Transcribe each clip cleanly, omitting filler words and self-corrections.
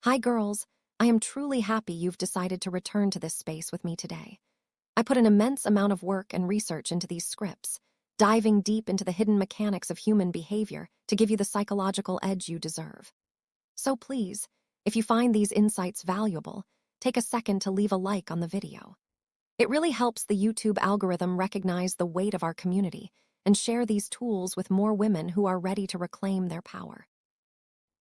Hi, girls. I am truly happy you've decided to return to this space with me today. I put an immense amount of work and research into these scripts, diving deep into the hidden mechanics of human behavior to give you the psychological edge you deserve. So please, if you find these insights valuable, take a second to leave a like on the video. It really helps the YouTube algorithm recognize the weight of our community and share these tools with more women who are ready to reclaim their power.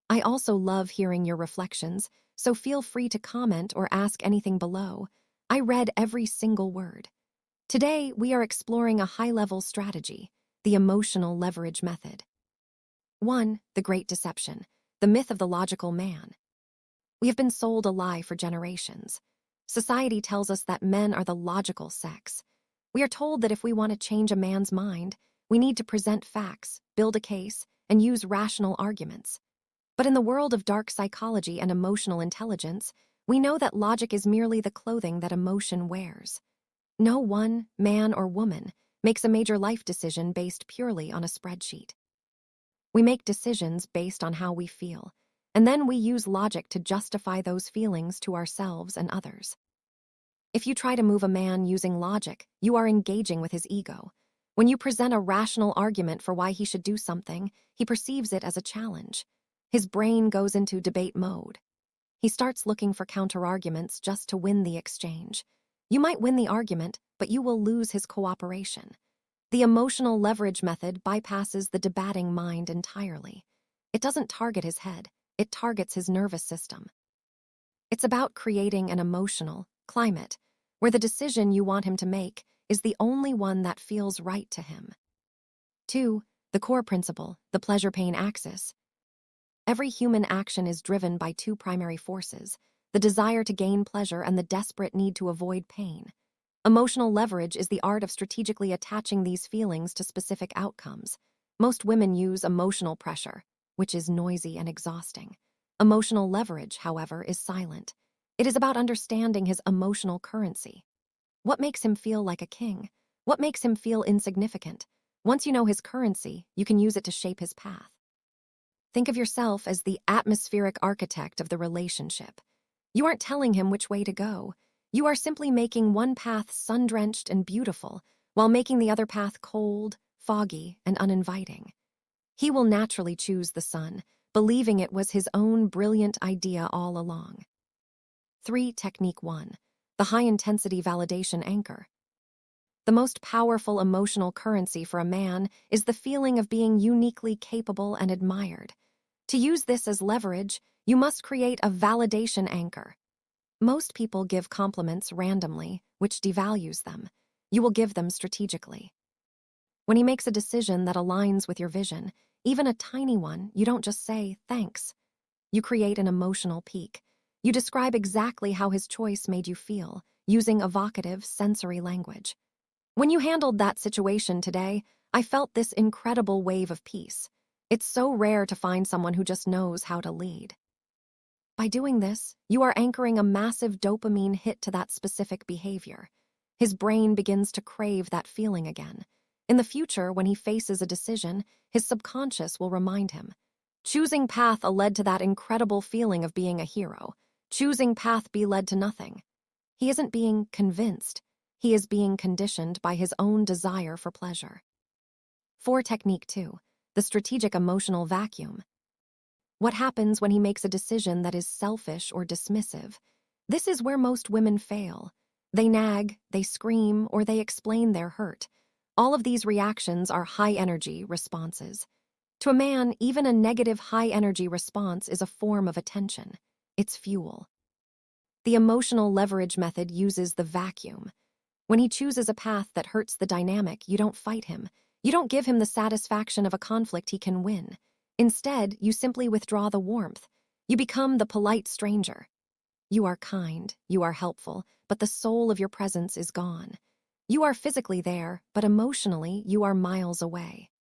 I also love hearing your reflections, so feel free to comment or ask anything below. I read every single word. Today, we are exploring a high-level strategy, the emotional leverage method. 1. The Great Deception, the myth of the logical man. We have been sold a lie for generations. Society tells us that men are the logical sex. We are told that if we want to change a man's mind, we need to present facts, build a case, and use rational arguments. But in the world of dark psychology and emotional intelligence, we know that logic is merely the clothing that emotion wears. No one, man or woman, makes a major life decision based purely on a spreadsheet. We make decisions based on how we feel, and then we use logic to justify those feelings to ourselves and others. If you try to move a man using logic, you are engaging with his ego. When you present a rational argument for why he should do something, he perceives it as a challenge. His brain goes into debate mode. He starts looking for counterarguments just to win the exchange. You might win the argument, but you will lose his cooperation. The emotional leverage method bypasses the debating mind entirely. It doesn't target his head, it targets his nervous system. It's about creating an emotional climate where the decision you want him to make is the only one that feels right to him. 2. The core principle, the pleasure-pain axis. Every human action is driven by two primary forces, the desire to gain pleasure and the desperate need to avoid pain. Emotional leverage is the art of strategically attaching these feelings to specific outcomes. Most women use emotional pressure, which is noisy and exhausting. Emotional leverage, however, is silent. It is about understanding his emotional currency. What makes him feel like a king? What makes him feel insignificant? Once you know his currency, you can use it to shape his path. Think of yourself as the atmospheric architect of the relationship. You aren't telling him which way to go. You are simply making one path sun-drenched and beautiful, while making the other path cold, foggy, and uninviting. He will naturally choose the sun, believing it was his own brilliant idea all along. 3. Technique 1. The high-intensity validation anchor. The most powerful emotional currency for a man is the feeling of being uniquely capable and admired. To use this as leverage, you must create a validation anchor. Most people give compliments randomly, which devalues them. You will give them strategically. When he makes a decision that aligns with your vision, even a tiny one, you don't just say, thanks. You create an emotional peak. You describe exactly how his choice made you feel, using evocative, sensory language. When you handled that situation today, I felt this incredible wave of peace. It's so rare to find someone who just knows how to lead. By doing this, you are anchoring a massive dopamine hit to that specific behavior. His brain begins to crave that feeling again. In the future, when he faces a decision, his subconscious will remind him. Choosing path A led to that incredible feeling of being a hero. Choosing path B led to nothing. He isn't being convinced. He is being conditioned by his own desire for pleasure. 4. Technique 2. The strategic emotional vacuum. What happens when he makes a decision that is selfish or dismissive? This is where most women fail. They nag, they scream, or they explain their hurt. All of these reactions are high-energy responses. To a man, even a negative high-energy response is a form of attention. It's fuel. The emotional leverage method uses the vacuum. When he chooses a path that hurts the dynamic, you don't fight him. You don't give him the satisfaction of a conflict he can win. Instead, you simply withdraw the warmth. You become the polite stranger. You are kind, you are helpful, but the soul of your presence is gone. You are physically there, but emotionally, you are miles away.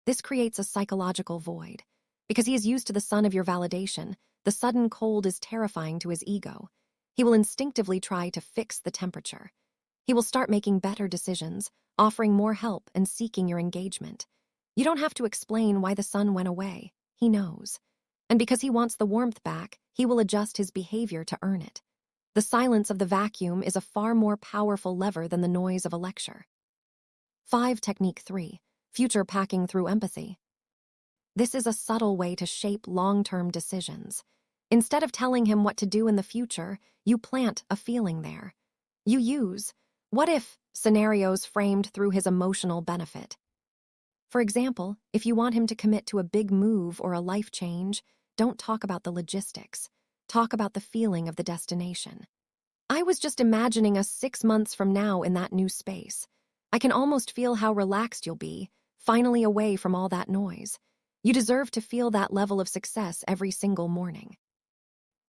This creates a psychological void. Because he is used to the sun of your validation, the sudden cold is terrifying to his ego. He will instinctively try to fix the temperature. He will start making better decisions, offering more help and seeking your engagement. You don't have to explain why the sun went away. He knows. And because he wants the warmth back, he will adjust his behavior to earn it. The silence of the vacuum is a far more powerful lever than the noise of a lecture. 5. Technique 3. Future packing through empathy. This is a subtle way to shape long-term decisions. Instead of telling him what to do in the future, you plant a feeling there. You use what if scenarios framed through his emotional benefit. For example, if you want him to commit to a big move or a life change, don't talk about the logistics. Talk about the feeling of the destination. I was just imagining us 6 months from now in that new space. I can almost feel how relaxed you'll be, finally away from all that noise. You deserve to feel that level of success every single morning.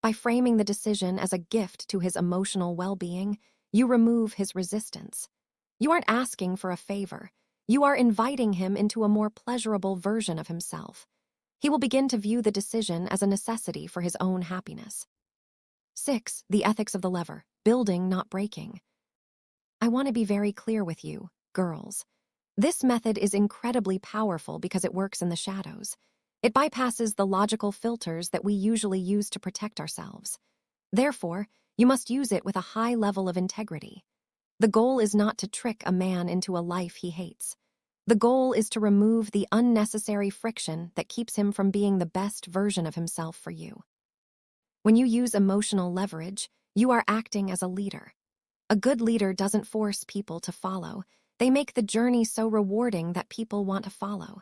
By framing the decision as a gift to his emotional well-being, you remove his resistance. You aren't asking for a favor. You are inviting him into a more pleasurable version of himself. He will begin to view the decision as a necessity for his own happiness. 6. The ethics of the lever. Building, not breaking. I want to be very clear with you, girls. This method is incredibly powerful because it works in the shadows. It bypasses the logical filters that we usually use to protect ourselves. Therefore, you must use it with a high level of integrity. The goal is not to trick a man into a life he hates. The goal is to remove the unnecessary friction that keeps him from being the best version of himself for you. When you use emotional leverage, you are acting as a leader. A good leader doesn't force people to follow. They make the journey so rewarding that people want to follow.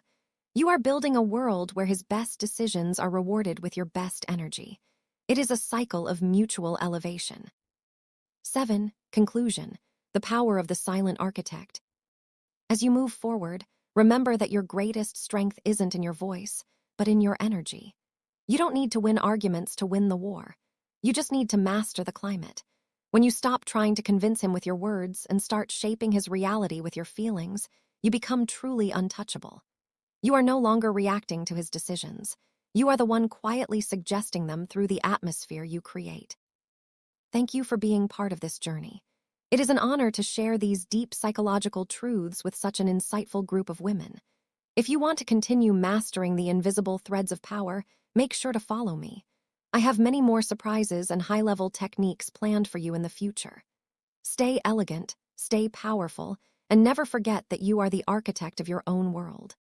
You are building a world where his best decisions are rewarded with your best energy. It is a cycle of mutual elevation. 7. Conclusion. The power of the silent architect. As you move forward, remember that your greatest strength isn't in your voice, but in your energy. You don't need to win arguments to win the war. You just need to master the climate. When you stop trying to convince him with your words and start shaping his reality with your feelings, you become truly untouchable. You are no longer reacting to his decisions. You are the one quietly suggesting them through the atmosphere you create. Thank you for being part of this journey. It is an honor to share these deep psychological truths with such an insightful group of women. If you want to continue mastering the invisible threads of power, make sure to follow me. I have many more surprises and high-level techniques planned for you in the future. Stay elegant, stay powerful, and never forget that you are the architect of your own world.